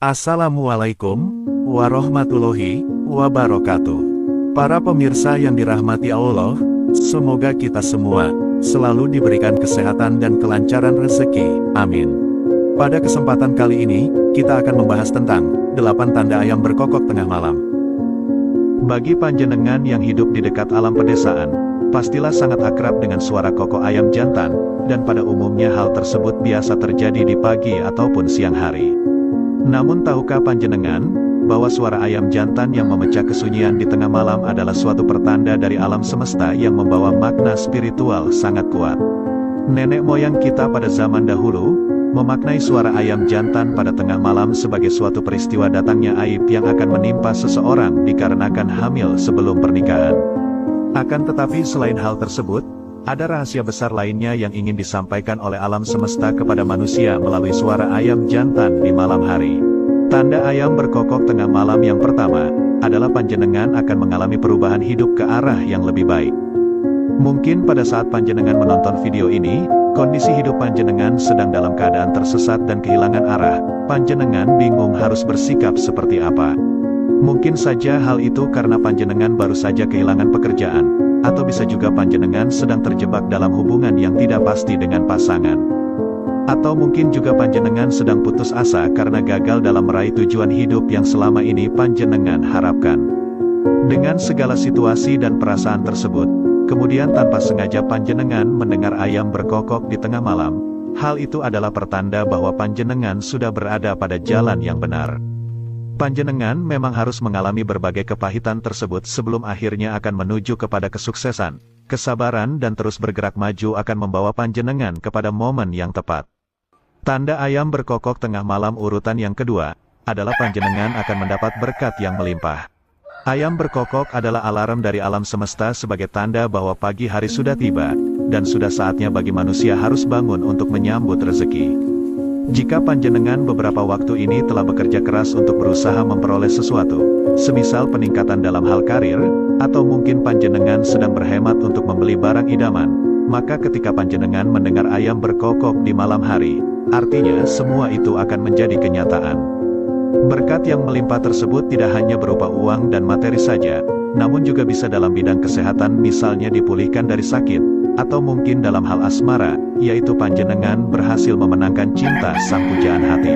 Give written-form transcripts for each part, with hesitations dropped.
Assalamualaikum warahmatullahi wabarakatuh. Para pemirsa yang dirahmati Allah, semoga kita semua selalu diberikan kesehatan dan kelancaran rezeki. Amin. Pada kesempatan kali ini, kita akan membahas tentang 8 tanda ayam berkokok tengah malam. Bagi panjenengan yang hidup di dekat alam pedesaan, pastilah sangat akrab dengan suara kokok ayam jantan, dan pada umumnya hal tersebut biasa terjadi di pagi ataupun siang hari. Namun tahukah panjenengan, bahwa suara ayam jantan yang memecah kesunyian di tengah malam adalah suatu pertanda dari alam semesta yang membawa makna spiritual sangat kuat. Nenek moyang kita pada zaman dahulu, memaknai suara ayam jantan pada tengah malam sebagai suatu peristiwa datangnya aib yang akan menimpa seseorang dikarenakan hamil sebelum pernikahan. Akan tetapi selain hal tersebut, ada rahasia besar lainnya yang ingin disampaikan oleh alam semesta kepada manusia melalui suara ayam jantan di malam hari. Tanda ayam berkokok tengah malam yang pertama, adalah panjenengan akan mengalami perubahan hidup ke arah yang lebih baik. Mungkin pada saat panjenengan menonton video ini, kondisi hidup panjenengan sedang dalam keadaan tersesat dan kehilangan arah, panjenengan bingung harus bersikap seperti apa. Mungkin saja hal itu karena panjenengan baru saja kehilangan pekerjaan, atau bisa juga panjenengan sedang terjebak dalam hubungan yang tidak pasti dengan pasangan. Atau mungkin juga panjenengan sedang putus asa karena gagal dalam meraih tujuan hidup yang selama ini panjenengan harapkan. Dengan segala situasi dan perasaan tersebut, kemudian tanpa sengaja panjenengan mendengar ayam berkokok di tengah malam, hal itu adalah pertanda bahwa panjenengan sudah berada pada jalan yang benar. Panjenengan memang harus mengalami berbagai kepahitan tersebut sebelum akhirnya akan menuju kepada kesuksesan. Kesabaran dan terus bergerak maju akan membawa panjenengan kepada momen yang tepat. Tanda ayam berkokok tengah malam urutan yang kedua, adalah panjenengan akan mendapat berkat yang melimpah. Ayam berkokok adalah alarm dari alam semesta sebagai tanda bahwa pagi hari sudah tiba, dan sudah saatnya bagi manusia harus bangun untuk menyambut rezeki. Jika panjenengan beberapa waktu ini telah bekerja keras untuk berusaha memperoleh sesuatu, semisal peningkatan dalam hal karir, atau mungkin panjenengan sedang berhemat untuk membeli barang idaman, maka ketika panjenengan mendengar ayam berkokok di malam hari, artinya semua itu akan menjadi kenyataan. Berkat yang melimpah tersebut tidak hanya berupa uang dan materi saja, namun juga bisa dalam bidang kesehatan, misalnya dipulihkan dari sakit, atau mungkin dalam hal asmara, yaitu panjenengan berhasil memenangkan cinta sang pujaan hati.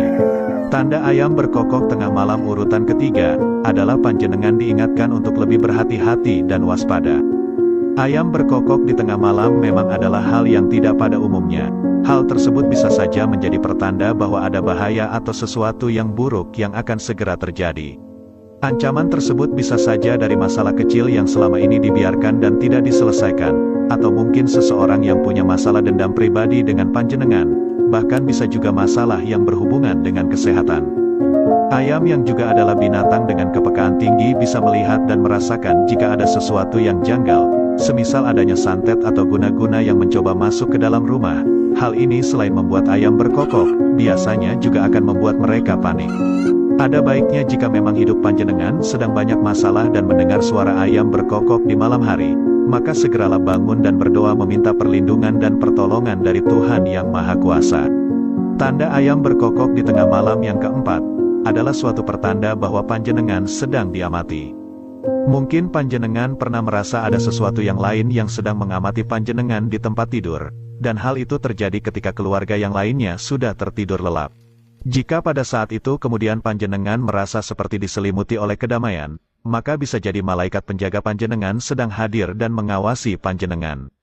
Tanda ayam berkokok tengah malam urutan ketiga, adalah panjenengan diingatkan untuk lebih berhati-hati dan waspada. Ayam berkokok di tengah malam memang adalah hal yang tidak pada umumnya. Hal tersebut bisa saja menjadi pertanda bahwa ada bahaya atau sesuatu yang buruk yang akan segera terjadi. Ancaman tersebut bisa saja dari masalah kecil yang selama ini dibiarkan dan tidak diselesaikan, atau mungkin seseorang yang punya masalah dendam pribadi dengan panjenengan, bahkan bisa juga masalah yang berhubungan dengan kesehatan. Ayam yang juga adalah binatang dengan kepekaan tinggi bisa melihat dan merasakan jika ada sesuatu yang janggal, semisal adanya santet atau guna-guna yang mencoba masuk ke dalam rumah. Hal ini selain membuat ayam berkokok, biasanya juga akan membuat mereka panik. Ada baiknya jika memang hidup panjenengan sedang banyak masalah dan mendengar suara ayam berkokok di malam hari, maka segeralah bangun dan berdoa meminta perlindungan dan pertolongan dari Tuhan Yang Maha Kuasa. Tanda ayam berkokok di tengah malam yang keempat, adalah suatu pertanda bahwa panjenengan sedang diamati. Mungkin panjenengan pernah merasa ada sesuatu yang lain yang sedang mengamati panjenengan di tempat tidur, dan hal itu terjadi ketika keluarga yang lainnya sudah tertidur lelap. Jika pada saat itu kemudian panjenengan merasa seperti diselimuti oleh kedamaian, maka bisa jadi malaikat penjaga panjenengan sedang hadir dan mengawasi panjenengan.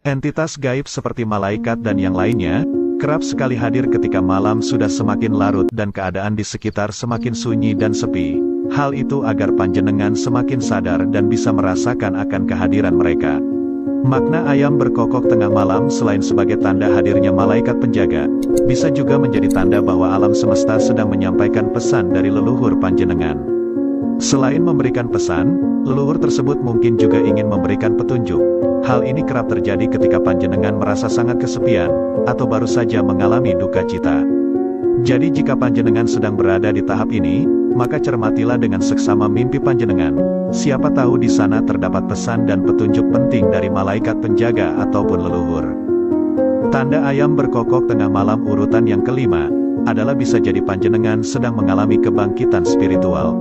Entitas gaib seperti malaikat dan yang lainnya, kerap sekali hadir ketika malam sudah semakin larut dan keadaan di sekitar semakin sunyi dan sepi. Hal itu agar panjenengan semakin sadar dan bisa merasakan akan kehadiran mereka. Makna ayam berkokok tengah malam selain sebagai tanda hadirnya malaikat penjaga, bisa juga menjadi tanda bahwa alam semesta sedang menyampaikan pesan dari leluhur panjenengan. Selain memberikan pesan, leluhur tersebut mungkin juga ingin memberikan petunjuk. Hal ini kerap terjadi ketika panjenengan merasa sangat kesepian, atau baru saja mengalami duka cita. Jadi jika panjenengan sedang berada di tahap ini, maka cermatilah dengan seksama mimpi panjenengan. Siapa tahu di sana terdapat pesan dan petunjuk penting dari malaikat penjaga ataupun leluhur. Tanda ayam berkokok tengah malam urutan yang kelima, adalah bisa jadi panjenengan sedang mengalami kebangkitan spiritual.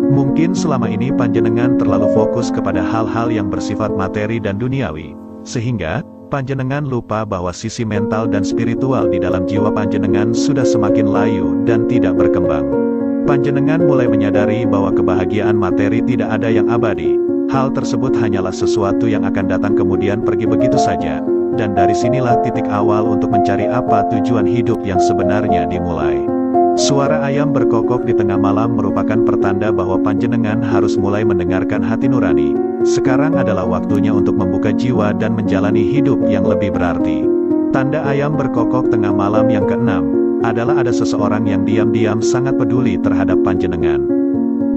Mungkin selama ini panjenengan terlalu fokus kepada hal-hal yang bersifat materi dan duniawi, sehingga panjenengan lupa bahwa sisi mental dan spiritual di dalam jiwa panjenengan sudah semakin layu dan tidak berkembang. Panjenengan mulai menyadari bahwa kebahagiaan materi tidak ada yang abadi. Hal tersebut hanyalah sesuatu yang akan datang kemudian pergi begitu saja, dan dari sinilah titik awal untuk mencari apa tujuan hidup yang sebenarnya dimulai. Suara ayam berkokok di tengah malam merupakan pertanda bahwa panjenengan harus mulai mendengarkan hati nurani. Sekarang adalah waktunya untuk membuka jiwa dan menjalani hidup yang lebih berarti. Tanda ayam berkokok tengah malam yang keenam adalah ada seseorang yang diam-diam sangat peduli terhadap panjenengan.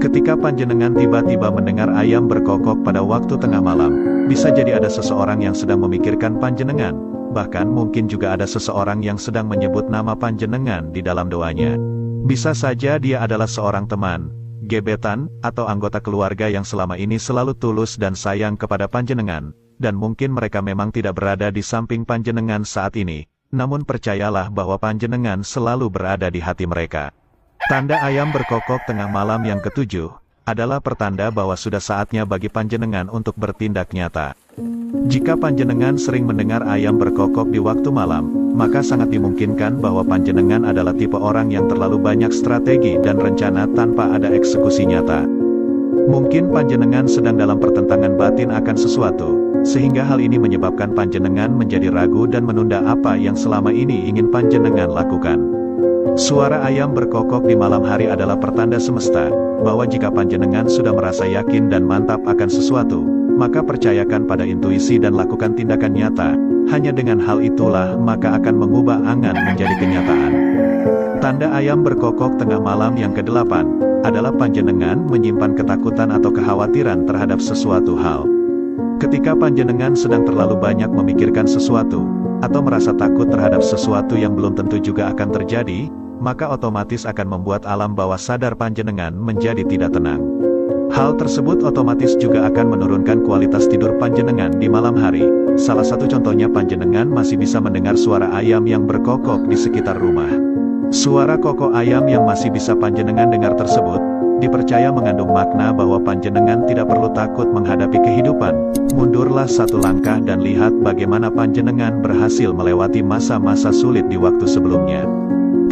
Ketika panjenengan tiba-tiba mendengar ayam berkokok pada waktu tengah malam, bisa jadi ada seseorang yang sedang memikirkan panjenengan, bahkan mungkin juga ada seseorang yang sedang menyebut nama panjenengan di dalam doanya. Bisa saja dia adalah seorang teman, gebetan, atau anggota keluarga yang selama ini selalu tulus dan sayang kepada panjenengan, dan mungkin mereka memang tidak berada di samping panjenengan saat ini, namun percayalah bahwa panjenengan selalu berada di hati mereka. Tanda ayam berkokok tengah malam yang ketujuh adalah pertanda bahwa sudah saatnya bagi panjenengan untuk bertindak nyata. Jika panjenengan sering mendengar ayam berkokok di waktu malam, maka sangat dimungkinkan bahwa panjenengan adalah tipe orang yang terlalu banyak strategi dan rencana tanpa ada eksekusi nyata. Mungkin panjenengan sedang dalam pertentangan batin akan sesuatu, sehingga hal ini menyebabkan panjenengan menjadi ragu dan menunda apa yang selama ini ingin panjenengan lakukan. Suara ayam berkokok di malam hari adalah pertanda semesta, bahwa jika panjenengan sudah merasa yakin dan mantap akan sesuatu, maka percayakan pada intuisi dan lakukan tindakan nyata. Hanya dengan hal itulah maka akan mengubah angan menjadi kenyataan. Tanda ayam berkokok tengah malam yang kedelapan adalah panjenengan menyimpan ketakutan atau kekhawatiran terhadap sesuatu hal. Ketika panjenengan sedang terlalu banyak memikirkan sesuatu, atau merasa takut terhadap sesuatu yang belum tentu juga akan terjadi, maka otomatis akan membuat alam bawah sadar panjenengan menjadi tidak tenang. Hal tersebut otomatis juga akan menurunkan kualitas tidur panjenengan di malam hari. Salah satu contohnya panjenengan masih bisa mendengar suara ayam yang berkokok di sekitar rumah. Suara kokok ayam yang masih bisa panjenengan dengar tersebut, dipercaya mengandung makna bahwa panjenengan tidak perlu takut menghadapi kehidupan. Mundurlah satu langkah dan lihat bagaimana panjenengan berhasil melewati masa-masa sulit di waktu sebelumnya.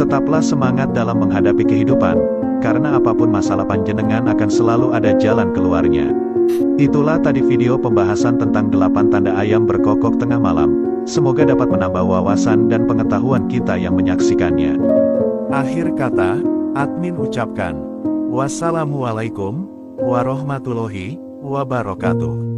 Tetaplah semangat dalam menghadapi kehidupan, karena apapun masalah panjenengan akan selalu ada jalan keluarnya. Itulah tadi video pembahasan tentang 8 tanda ayam berkokok tengah malam. Semoga dapat menambah wawasan dan pengetahuan kita yang menyaksikannya. Akhir kata, admin ucapkan, wassalamualaikum warahmatullahi wabarakatuh.